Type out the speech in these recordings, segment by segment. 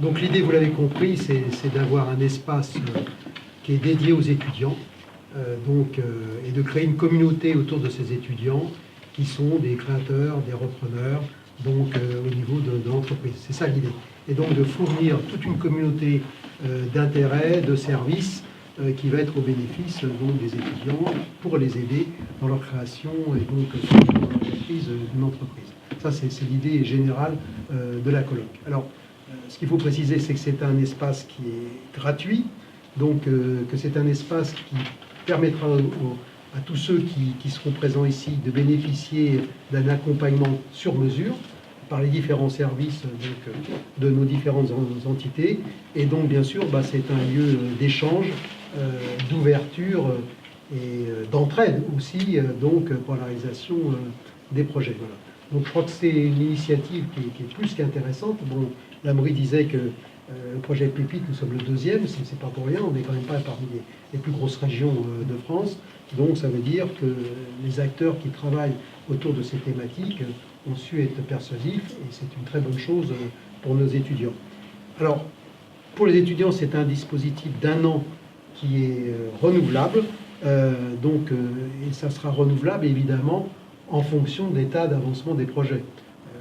Donc l'idée, vous l'avez compris, c'est d'avoir un espace qui est dédié aux étudiants, et de créer une communauté autour de ces étudiants qui sont des créateurs, des repreneurs, au niveau de l'entreprise. C'est ça l'idée. Et donc de fournir toute une communauté d'intérêts, de services, qui va être au bénéfice des étudiants pour les aider dans leur création et dans la reprise d'une entreprise. Ça, c'est l'idée générale de la colloque. Alors, ce qu'il faut préciser, c'est que c'est un espace qui est gratuit, que c'est un espace qui permettra à tous ceux qui seront présents ici de bénéficier d'un accompagnement sur mesure par les différents services de nos différentes entités. Et donc, bien sûr, c'est un lieu d'échange, d'ouverture et d'entraide aussi, pour la réalisation des projets. Voilà. Donc, je crois que c'est une initiative qui est plus qu'intéressante. Bon, Lamry disait que le projet Pépite, nous sommes le deuxième, c'est pas pour rien, on n'est quand même pas parmi les plus grosses régions de France. Donc, ça veut dire que les acteurs qui travaillent autour de ces thématiques ont su être persuasifs, et c'est une très bonne chose pour nos étudiants. Alors, pour les étudiants, c'est un dispositif d'1 an qui est renouvelable, et ça sera renouvelable évidemment en fonction de l'état d'avancement des projets.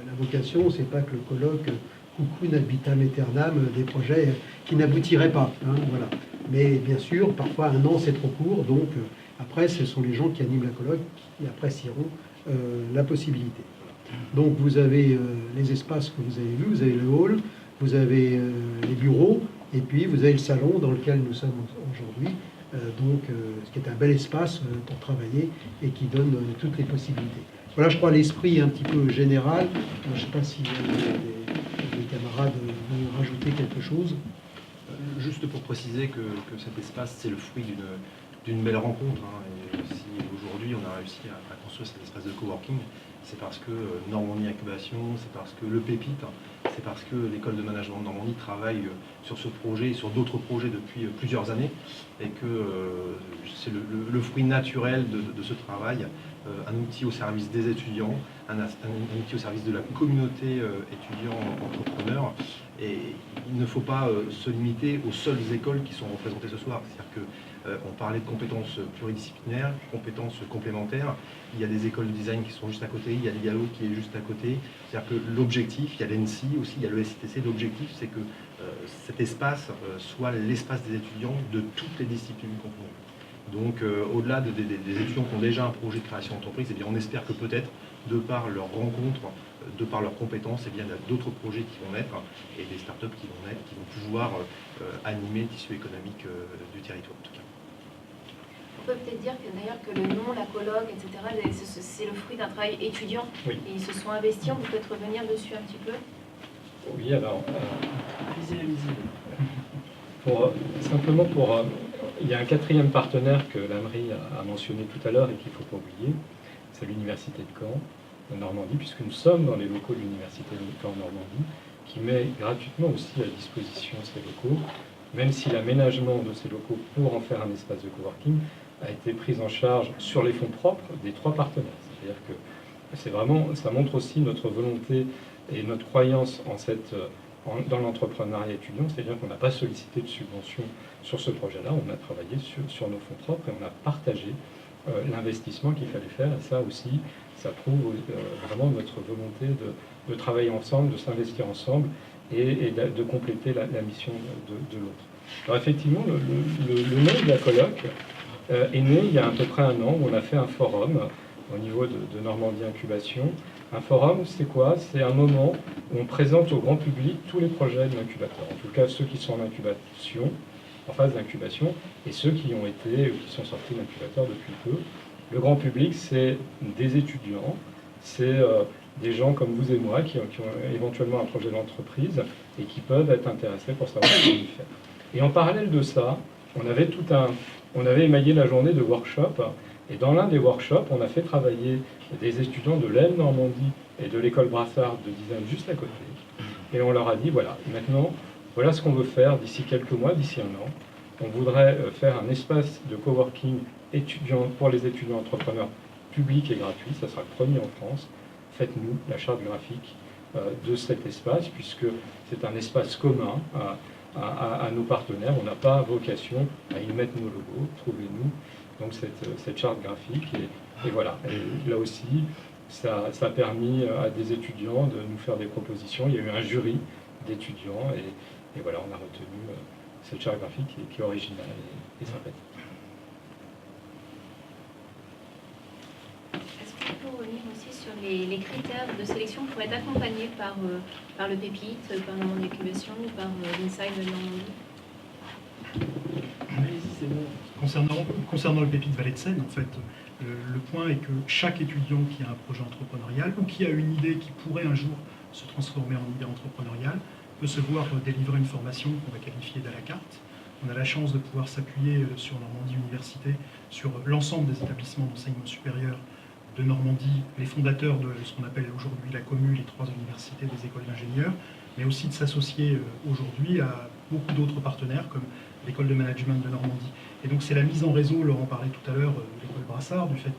La vocation, c'est pas que le colloque cucune habitam aeternam des projets qui n'aboutiraient pas. Voilà. Mais bien sûr, parfois 1 an c'est trop court, donc après ce sont les gens qui animent la colloque qui apprécieront la possibilité. Donc vous avez les espaces que vous avez vus, vous avez le hall, vous avez les bureaux, et puis vous avez le salon dans lequel nous sommes aujourd'hui, ce qui est un bel espace pour travailler et qui donne toutes les possibilités. Voilà, je crois, l'esprit un petit peu général. Je ne sais pas si les camarades veulent rajouter quelque chose. Juste pour préciser que cet espace, c'est le fruit d'une belle rencontre. Et si aujourd'hui on a réussi à construire cet espace de coworking, c'est parce que Normandie Incubation, c'est parce que le Pépite, c'est parce que l'école de management de Normandie travaille sur ce projet et sur d'autres projets depuis plusieurs années, et que c'est le fruit naturel de ce travail, un outil au service des étudiants, un outil au service de la communauté étudiant-entrepreneur. Et il ne faut pas se limiter aux seules écoles qui sont représentées ce soir. C'est-à-dire qu'on parlait de compétences pluridisciplinaires, compétences complémentaires. Il y a des écoles de design qui sont juste à côté, il y a l'IAO qui est juste à côté. C'est-à-dire que l'objectif, il y a l'ENSI aussi, il y a le SITC, l'objectif c'est que cet espace soit l'espace des étudiants de toutes les disciplines confondues. Donc au-delà des étudiants qui ont déjà un projet de création d'entreprise, eh bien, on espère que peut-être, de par leur rencontre, de par leurs compétences, eh bien, il y a d'autres projets qui vont naître et des startups qui vont naître, qui vont pouvoir animer le tissu économique du territoire en tout cas. On peut peut-être dire que d'ailleurs que le nom, la colloque, etc., c'est le fruit d'un travail étudiant. Oui. Et ils se sont investis, on peut peut-être revenir dessus un petit peu. Oui, alors... simplement pour... il y a un 4e partenaire que Lamry a mentionné tout à l'heure et qu'il ne faut pas oublier, c'est l'Université de Caen, en Normandie, puisque nous sommes dans les locaux de l'Université de Caen en Normandie, qui met gratuitement aussi à disposition ces locaux, même si l'aménagement de ces locaux pour en faire un espace de coworking a été pris en charge sur les fonds propres des 3 partenaires. C'est-à-dire que c'est vraiment, ça montre aussi notre volonté et notre croyance dans l'entrepreneuriat étudiant, c'est-à-dire qu'on n'a pas sollicité de subventions sur ce projet-là, on a travaillé sur nos fonds propres et on a partagé l'investissement qu'il fallait faire. Et ça aussi, ça prouve vraiment notre volonté de travailler ensemble, de s'investir ensemble et de compléter la mission de l'autre. Alors effectivement, le nom de la colloque est né il y a à peu près 1 an, où on a fait un forum au niveau de Normandie Incubation. Un forum, c'est quoi? C'est un moment où on présente au grand public tous les projets de l'incubateur, en tout cas ceux qui sont en incubation, en phase d'incubation, et ceux qui ont été ou qui sont sortis de l'incubateur depuis peu. Le grand public, c'est des étudiants, c'est des gens comme vous et moi qui ont éventuellement un projet d'entreprise et qui peuvent être intéressés pour savoir ce qu'ils faire. Et en parallèle de ça, on avait émaillé la journée de workshops, et dans l'un des workshops, on a fait travailler des étudiants de l'EM Normandie et de l'école Brassard de design juste à côté. Et on leur a dit, voilà, maintenant, voilà ce qu'on veut faire d'ici quelques mois, d'ici 1 an. On voudrait faire un espace de coworking pour les étudiants entrepreneurs public et gratuit. Ça sera le premier en France. Faites-nous la charte graphique de cet espace, puisque c'est un espace commun à nos partenaires. On n'a pas vocation à y mettre nos logos, trouvez-nous donc cette charte graphique. Et voilà, et là aussi, ça a permis à des étudiants de nous faire des propositions. Il y a eu un jury d'étudiants et voilà, on a retenu cette charte graphique qui est originale et sympathique. Est-ce qu'on peut revenir aussi sur les critères de sélection pour être accompagnés par le PEPIT, par Normandie Incubation ou par l'Inside de Normandie? C'est bon. Concernant le PEPIT Vallée de Seine, en fait, le point est que chaque étudiant qui a un projet entrepreneurial ou qui a une idée qui pourrait un jour se transformer en idée entrepreneuriale peut se voir délivrer une formation qu'on va qualifier d'à la carte. On a la chance de pouvoir s'appuyer sur Normandie Université, sur l'ensemble des établissements d'enseignement supérieur de Normandie, les fondateurs de ce qu'on appelle aujourd'hui la Commu, les 3 universités des écoles d'ingénieurs, mais aussi de s'associer aujourd'hui à beaucoup d'autres partenaires comme l'école de management de Normandie. Et donc c'est la mise en réseau, Laurent parlait tout à l'heure de l'école Brassard, du fait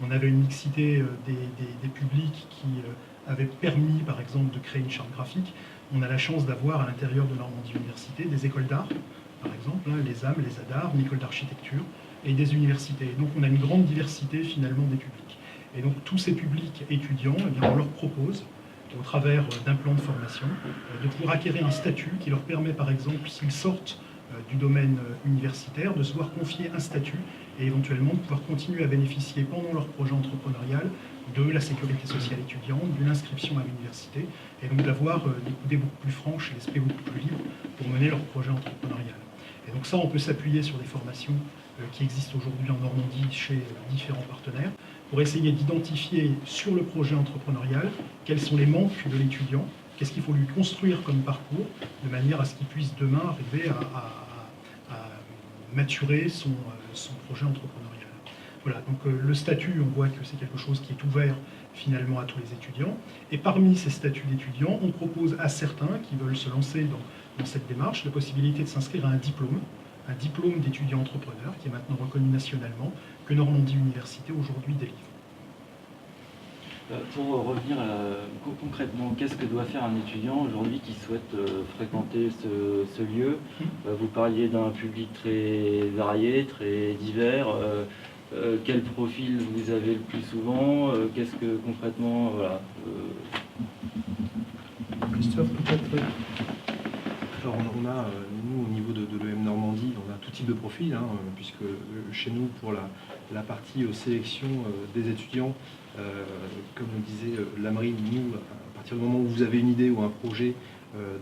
qu'on avait une mixité des publics qui avait permis par exemple de créer une charte graphique. On a la chance d'avoir à l'intérieur de Normandie Université des écoles d'art, par exemple, les AM, les ADAR, une école d'architecture, et des universités. Et donc on a une grande diversité finalement des publics. Et donc tous ces publics étudiants, eh bien, on leur propose, au travers d'un plan de formation, de pouvoir acquérir un statut qui leur permet par exemple, s'ils sortent du domaine universitaire, de se voir confier un statut et éventuellement de pouvoir continuer à bénéficier pendant leur projet entrepreneurial de la sécurité sociale étudiante, d'une inscription à l'université, et donc d'avoir des coudées beaucoup plus franches et l'esprit beaucoup plus libre pour mener leur projet entrepreneurial. Et donc ça, on peut s'appuyer sur des formations qui existent aujourd'hui en Normandie chez différents partenaires, pour essayer d'identifier sur le projet entrepreneurial quels sont les manques de l'étudiant, qu'est-ce qu'il faut lui construire comme parcours, de manière à ce qu'il puisse demain arriver à maturer son projet entrepreneurial. Voilà, donc le statut, on voit que c'est quelque chose qui est ouvert finalement à tous les étudiants. Et parmi ces statuts d'étudiants, on propose à certains qui veulent se lancer dans cette démarche la possibilité de s'inscrire à un diplôme d'étudiant entrepreneur qui est maintenant reconnu nationalement, que Normandie Université aujourd'hui délivre. Pour revenir concrètement, qu'est-ce que doit faire un étudiant aujourd'hui qui souhaite fréquenter ce lieu? Vous parliez d'un public très varié, très divers. Quel profil vous avez le plus souvent? Qu'est-ce que concrètement... Voilà, Christophe, peut-être. Alors on a, nous au niveau de l'EM Normandie, on a tout type de profil, puisque chez nous pour la partie sélection des étudiants, comme le disait Lamri, nous, à partir du moment où vous avez une idée ou un projet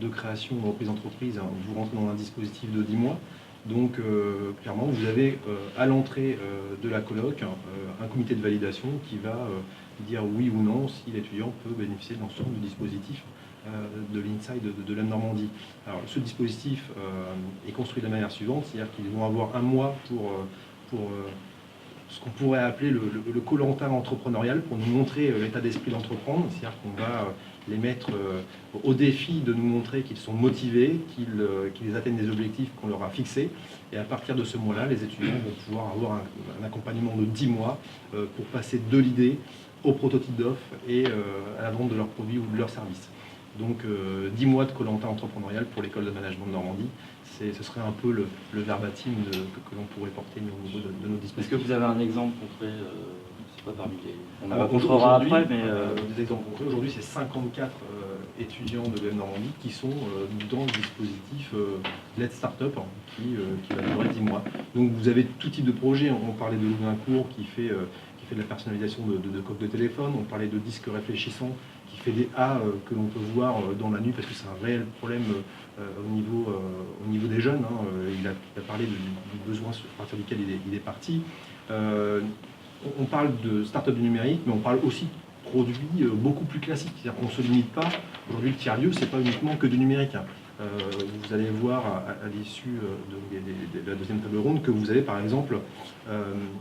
de création ou de reprise d'entreprise, vous rentrez dans un dispositif de 10 mois. Donc clairement, vous avez à l'entrée de la colloque un comité de validation qui va dire oui ou non si l'étudiant peut bénéficier de l'ensemble du dispositif de l'Inside de l'EM Normandie. Alors ce dispositif est construit de la manière suivante, c'est-à-dire qu'ils vont avoir un mois pour ce qu'on pourrait appeler le Koh-Lanta entrepreneurial, pour nous montrer l'état d'esprit d'entreprendre, c'est-à-dire qu'on va les mettre au défi de nous montrer qu'ils sont motivés, qu'ils atteignent des objectifs qu'on leur a fixés. Et à partir de ce mois-là, les étudiants vont pouvoir avoir un accompagnement de 10 mois pour passer de l'idée au prototype d'offre et à la vente de leurs produits ou de leurs services. Donc 10 mois de Koh-Lanta entrepreneurial pour l'école de management de Normandie. Ce serait un peu le verbatim que l'on pourrait porter au niveau de nos dispositifs. Est-ce que vous avez un exemple concret? C'est pas parmi les... On en rencontrera après, mais... Des exemples concrets. Aujourd'hui, c'est 54 étudiants de l'EM Normandie qui sont dans le dispositif Let's Startup qui va durer 10 mois. Donc vous avez tout type de projet. On parlait de Louvaincourt qui fait de la personnalisation de coques de téléphone. On parlait de disques réfléchissants qui fait des A que l'on peut voir dans la nuit parce que c'est un réel problème au niveau des jeunes. Il a parlé du besoin à partir duquel il est parti. On parle de start-up du numérique, mais on parle aussi de produits beaucoup plus classiques. C'est-à-dire qu'on ne se limite pas. Aujourd'hui, le tiers-lieu, ce n'est pas uniquement que du numérique. Vous allez voir à l'issue de la deuxième table ronde que vous avez par exemple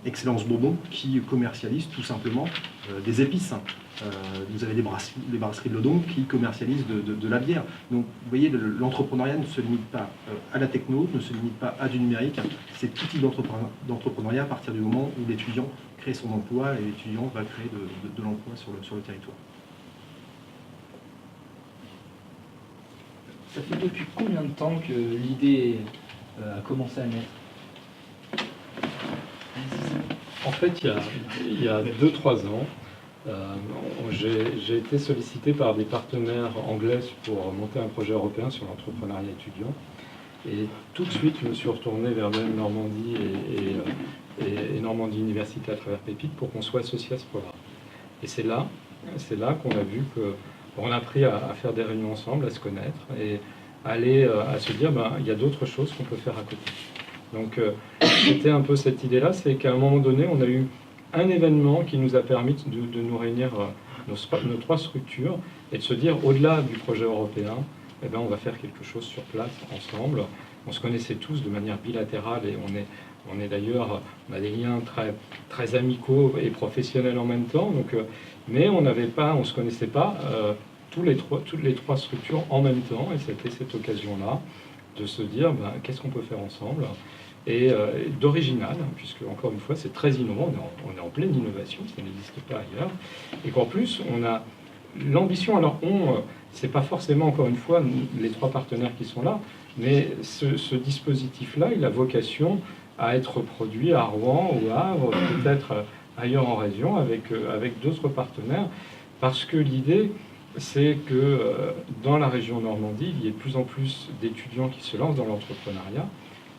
Excellence Bourbon qui commercialise tout simplement des épices. Vous avez les brasseries de Lodon qui commercialisent de la bière. Donc vous voyez, l'entrepreneuriat ne se limite pas à la techno, ne se limite pas à du numérique. C'est tout type d'entrepreneuriat à partir du moment où l'étudiant crée son emploi et l'étudiant va créer de l'emploi sur le territoire. Ça fait depuis combien de temps que l'idée a commencé à naître? En fait, il y a 2-3 ans, j'ai été sollicité par des partenaires anglais pour monter un projet européen sur l'entrepreneuriat étudiant. Et tout de suite, je me suis retourné vers l'EM Normandie et Normandie Université à travers Pépite pour qu'on soit associé à ce programme. Et c'est là qu'on a vu qu'on a appris à faire des réunions ensemble, à se connaître et à se dire il y a d'autres choses qu'on peut faire à côté. Donc c'était un peu cette idée-là, c'est qu'à un moment donné, on a eu un événement qui nous a permis de nous réunir nos 3 structures et de se dire, au-delà du projet européen, on va faire quelque chose sur place, ensemble. On se connaissait tous de manière bilatérale et on est d'ailleurs, on a des liens très, très amicaux et professionnels en même temps, donc, mais on ne se connaissait pas toutes les 3 structures en même temps, et c'était cette occasion-là de se dire qu'est-ce qu'on peut faire ensemble, et d'original, puisque encore une fois c'est très innovant, on est en pleine innovation, ça n'existe pas ailleurs, et qu'en plus on a l'ambition, alors c'est pas forcément encore une fois les 3 partenaires qui sont là, mais ce dispositif-là, il a vocation à être produit à Rouen ou à Havre, peut-être ailleurs en région, avec d'autres partenaires, parce que l'idée, c'est que dans la région Normandie, il y ait de plus en plus d'étudiants qui se lancent dans l'entrepreneuriat.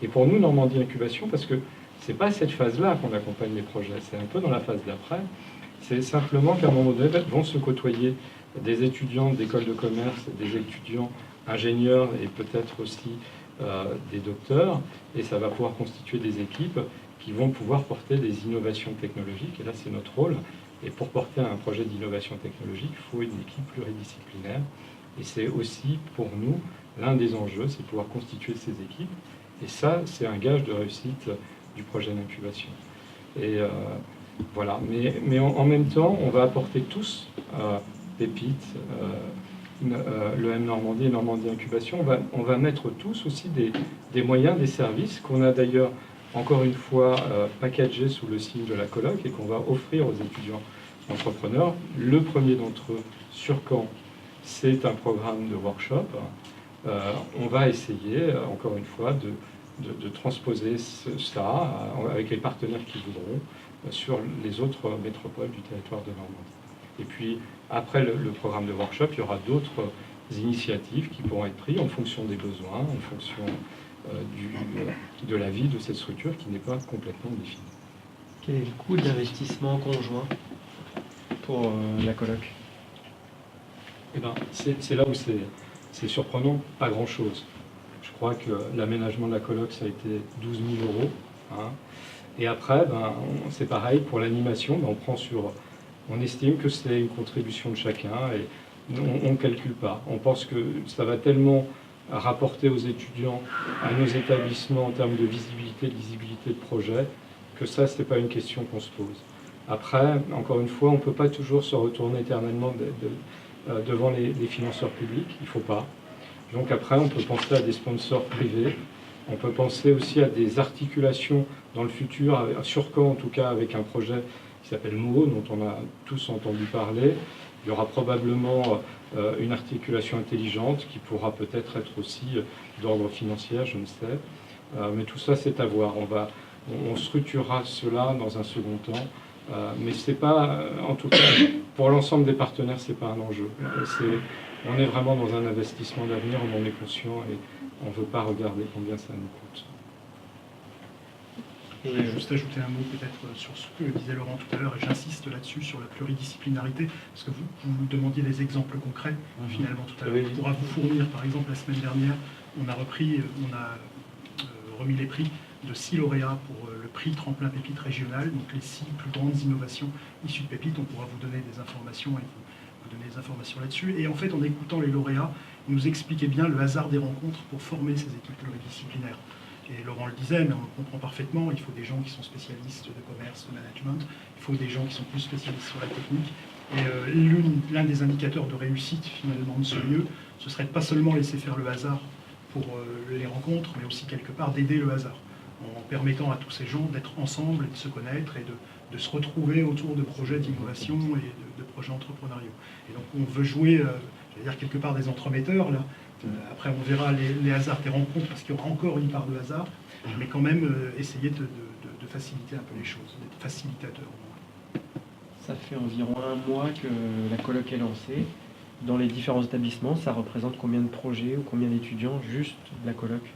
Et pour nous, Normandie Incubation, parce que c'est pas cette phase-là qu'on accompagne les projets, c'est un peu dans la phase d'après, c'est simplement qu'à un moment donné, vont se côtoyer des étudiants d'école de commerce, des étudiants ingénieurs et peut-être aussi des docteurs, et ça va pouvoir constituer des équipes qui vont pouvoir porter des innovations technologiques, et là c'est notre rôle. Et pour porter un projet d'innovation technologique, il faut une équipe pluridisciplinaire, et c'est aussi pour nous l'un des enjeux, c'est pouvoir constituer ces équipes, et ça c'est un gage de réussite du projet d'incubation. Et voilà, mais en même temps, on va apporter tous, Pépite, l'EM Normandie et Normandie Incubation, on va mettre tous aussi des moyens, des services qu'on a d'ailleurs, encore une fois, packagés sous le signe de la colloque et qu'on va offrir aux étudiants entrepreneurs. Le premier d'entre eux, sur Caen, c'est un programme de workshop. On va essayer, encore une fois, de transposer ça avec les partenaires qui voudront sur les autres métropoles du territoire de Normandie. Et puis, après le programme de workshop, il y aura d'autres initiatives qui pourront être prises en fonction des besoins, en fonction de la vie de cette structure qui n'est pas complètement définie. Quel est le coût d'investissement conjoint pour la colloque? Eh ben, c'est là où c'est surprenant, pas grand-chose. Je crois que l'aménagement de la colloque, ça a été 12 000 €. Hein. Et après, c'est pareil, pour l'animation, on estime que c'est une contribution de chacun et on ne calcule pas. On pense que ça va tellement rapporter aux étudiants, à nos établissements en termes de visibilité, de lisibilité de projet, que ça, ce n'est pas une question qu'on se pose. Après, encore une fois, on ne peut pas toujours se retourner éternellement devant les financeurs publics, il ne faut pas. Donc après, on peut penser à des sponsors privés, on peut penser aussi à des articulations dans le futur, sur Caen en tout cas, avec un projet qui s'appelle MOO, dont on a tous entendu parler. Il y aura probablement une articulation intelligente qui pourra peut-être être aussi d'ordre financier, je ne sais. Mais tout ça, c'est à voir. On structurera cela dans un second temps. Mais c'est pas, en tout cas, pour l'ensemble des partenaires, c'est pas un enjeu. On est vraiment dans un investissement d'avenir, on en est conscient et on ne veut pas regarder combien ça nous coûte. Je voudrais juste ajouter un mot peut-être sur ce que disait Laurent tout à l'heure, et j'insiste là-dessus sur la pluridisciplinarité, parce que vous nous demandiez des exemples concrets, finalement, tout à l'heure. On pourra vous fournir, par exemple, la semaine dernière, on a remis les prix de 6 lauréats pour le prix Tremplin Pépite régional, donc les 6 plus grandes innovations issues de Pépite. On pourra vous donner des informations et vous donner des informations là-dessus. Et en fait, en écoutant les lauréats, ils nous expliquaient bien le hasard des rencontres pour former ces équipes pluridisciplinaires. Et Laurent le disait, mais on le comprend parfaitement, il faut des gens qui sont spécialistes de commerce, de management, il faut des gens qui sont plus spécialistes sur la technique. Et l'un des indicateurs de réussite finalement de ce lieu, ce serait de pas seulement laisser faire le hasard pour les rencontres, mais aussi quelque part d'aider le hasard, en permettant à tous ces gens d'être ensemble et de se connaître et de se retrouver autour de projets d'innovation et de projets entrepreneuriaux. Et donc on veut jouer, j'allais dire quelque part des entremetteurs là, Après, on verra les hasards des rencontres, parce qu'il y aura encore une part de hasard, mais quand même essayer de faciliter un peu les choses, d'être facilitateur. Ça fait environ un mois que la colloque est lancée. Dans les différents établissements, ça représente combien de projets ou combien d'étudiants, juste la colloque?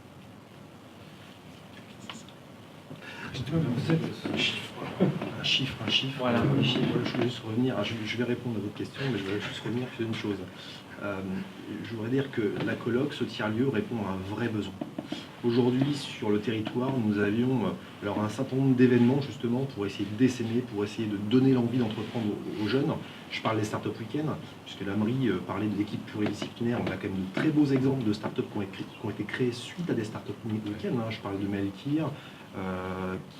Un chiffre. Voilà, un chiffre. Je vais juste revenir, je vais répondre à votre question, mais je vais juste revenir sur une chose. Je voudrais dire que la colloque, ce tiers-lieu, répond à un vrai besoin. Aujourd'hui, sur le territoire, nous avions alors un certain nombre d'événements justement pour essayer de décémer, pour essayer de donner l'envie d'entreprendre aux jeunes. Je parle des Startup Weekend, puisque Lamry parlait de l'équipe pluridisciplinaire. On a quand même de très beaux exemples de startups qui ont été créées suite à des Startup Weekend. Je parle de Meltir,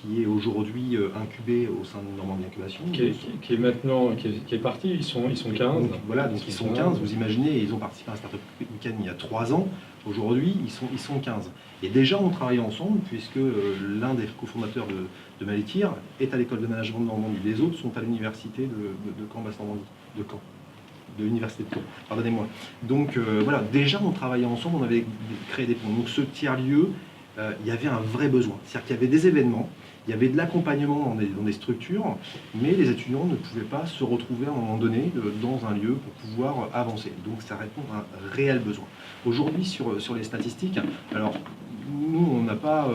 qui est aujourd'hui incubé au sein de Normandie Incubation. Qui est maintenant qui est parti, ils sont 15. Donc, voilà, donc ils sont 15, vous imaginez, ils ont participé à un Startup Weekend il y a 3 ans. Aujourd'hui, ils sont 15. Et déjà, on travaille ensemble, puisque l'un des cofondateurs de Meltir est à l'école de management de Normandie. Les autres sont à l'université de Caen-Basse-Normandie, de l'université de Caen, pardonnez-moi. Donc voilà, déjà, on travaillait ensemble, on avait créé des ponts. Donc ce tiers-lieu, il y avait un vrai besoin. C'est-à-dire qu'il y avait des événements, il y avait de l'accompagnement dans des structures, mais les étudiants ne pouvaient pas se retrouver à un moment donné dans un lieu pour pouvoir avancer. Donc ça répond à un réel besoin. Aujourd'hui, sur les statistiques, alors nous, on n'a pas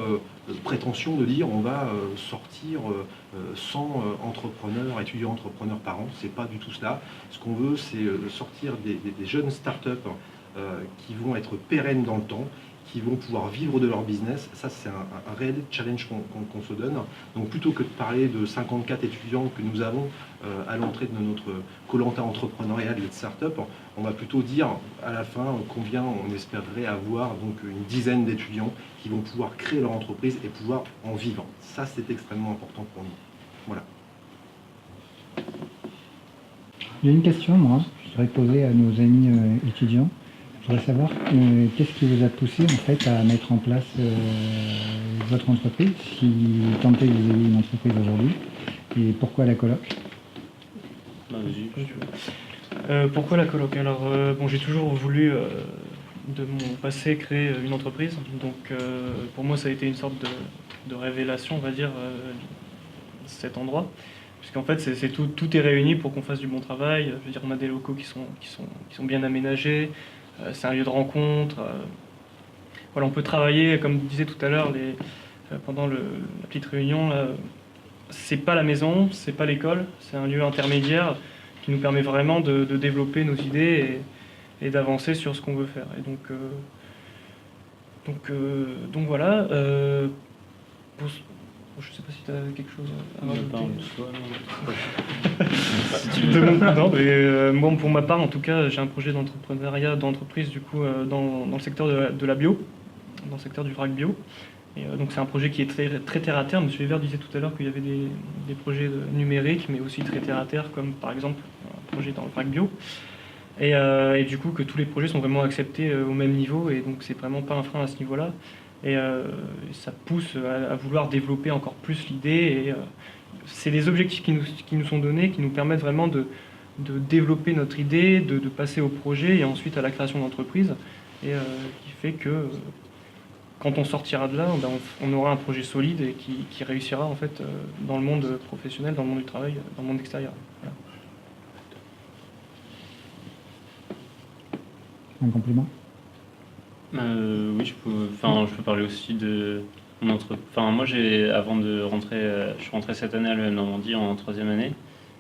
prétention de dire on va sortir 100 entrepreneurs, étudiants entrepreneurs par an. C'est pas du tout cela. Ce qu'on veut, c'est sortir des jeunes startups qui vont être pérennes dans le temps, qui vont pouvoir vivre de leur business. Ça, c'est un réel challenge qu'on se donne. Donc plutôt que de parler de 54 étudiants que nous avons à l'entrée de notre Koh-Lanta entrepreneurial de start-up, on va plutôt dire à la fin combien on espérerait avoir, donc une dizaine d'étudiants qui vont pouvoir créer leur entreprise et pouvoir en vivre. Ça, c'est extrêmement important pour nous. Voilà. Il y a une question, moi, je voudrais poser à nos amis étudiants. Je voudrais savoir qu'est-ce qui vous a poussé en fait à mettre en place votre entreprise, si tant est que vous ayez une entreprise aujourd'hui, et pourquoi la coloc? Pourquoi la coloc? Alors, bon, j'ai toujours voulu, de mon passé, créer une entreprise. Donc, pour moi, ça a été une sorte de révélation, on va dire, cet endroit. Puisqu'en fait, tout est réuni pour qu'on fasse du bon travail. Je veux dire, on a des locaux qui sont bien aménagés. C'est un lieu de rencontre. Voilà, on peut travailler, comme je disais tout à l'heure, pendant la petite réunion. C'est pas la maison, c'est pas l'école, c'est un lieu intermédiaire qui nous permet vraiment de développer nos idées et d'avancer sur ce qu'on veut faire. Et donc voilà. Je sais pas si tu as quelque chose à rajouter. Non, mais moi, pour ma part, en tout cas, j'ai un projet d'entrepreneuriat, d'entreprise, du coup, dans le secteur de la bio, dans le secteur du vrac bio. Et donc, c'est un projet qui est très terre à terre. M. Weber disait tout à l'heure qu'il y avait des projets numériques, mais aussi très terre à terre, comme par exemple un projet dans le vrac bio. Et du coup, que tous les projets sont vraiment acceptés au même niveau. Et donc, c'est vraiment pas un frein à ce niveau-là. Et ça pousse à vouloir développer encore plus l'idée. Et c'est des objectifs qui nous sont donnés, qui nous permettent vraiment de développer notre idée, de passer au projet et ensuite à la création d'entreprise. Et qui fait que quand on sortira de là, on aura un projet solide et qui réussira en fait dans le monde professionnel, dans le monde du travail, dans le monde extérieur. Voilà. Un compliment? Oui, je peux parler aussi de mon entreprise. Enfin, moi, avant de rentrer, je suis rentré cette année à l'EM Normandie en 3e année.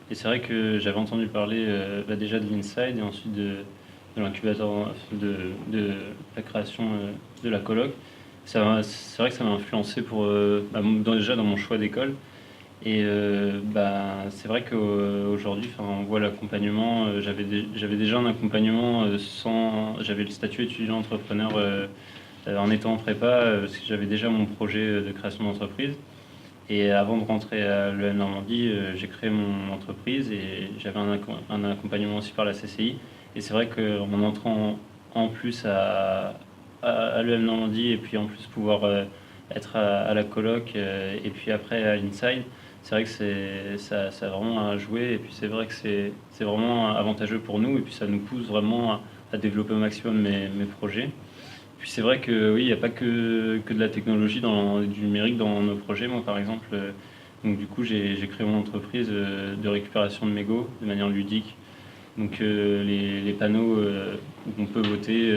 Et c'est vrai que j'avais entendu parler déjà de l'Inside et ensuite de l'incubateur, de la création de la coloc. C'est vrai que ça m'a influencé déjà dans mon choix d'école. Et c'est vrai qu'aujourd'hui, on voit l'accompagnement. J'avais déjà un accompagnement j'avais le statut étudiant entrepreneur en étant en prépa, parce que j'avais déjà mon projet de création d'entreprise. Et avant de rentrer à l'EM Normandie, j'ai créé mon entreprise et j'avais un accompagnement aussi par la CCI. Et c'est vrai qu'en entrant en plus à l'EM Normandie et puis en plus pouvoir être à la coloc et puis après à l'Inside, c'est vrai que ça a vraiment à jouer et puis c'est vrai que c'est vraiment avantageux pour nous et puis ça nous pousse vraiment à développer au maximum mes projets. Puis c'est vrai que oui, il n'y a pas que de la technologie, du numérique dans nos projets. Moi, par exemple, donc du coup, j'ai créé mon entreprise de récupération de mégots de manière ludique. Donc les panneaux où on peut voter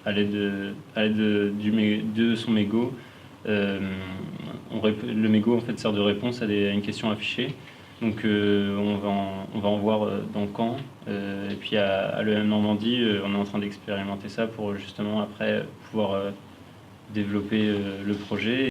à l'aide de son mégot. Le mégot en fait sert de réponse à une question affichée. Donc on va en voir dans Caen. Et puis à l'EM Normandie, on est en train d'expérimenter ça pour justement après pouvoir développer le projet.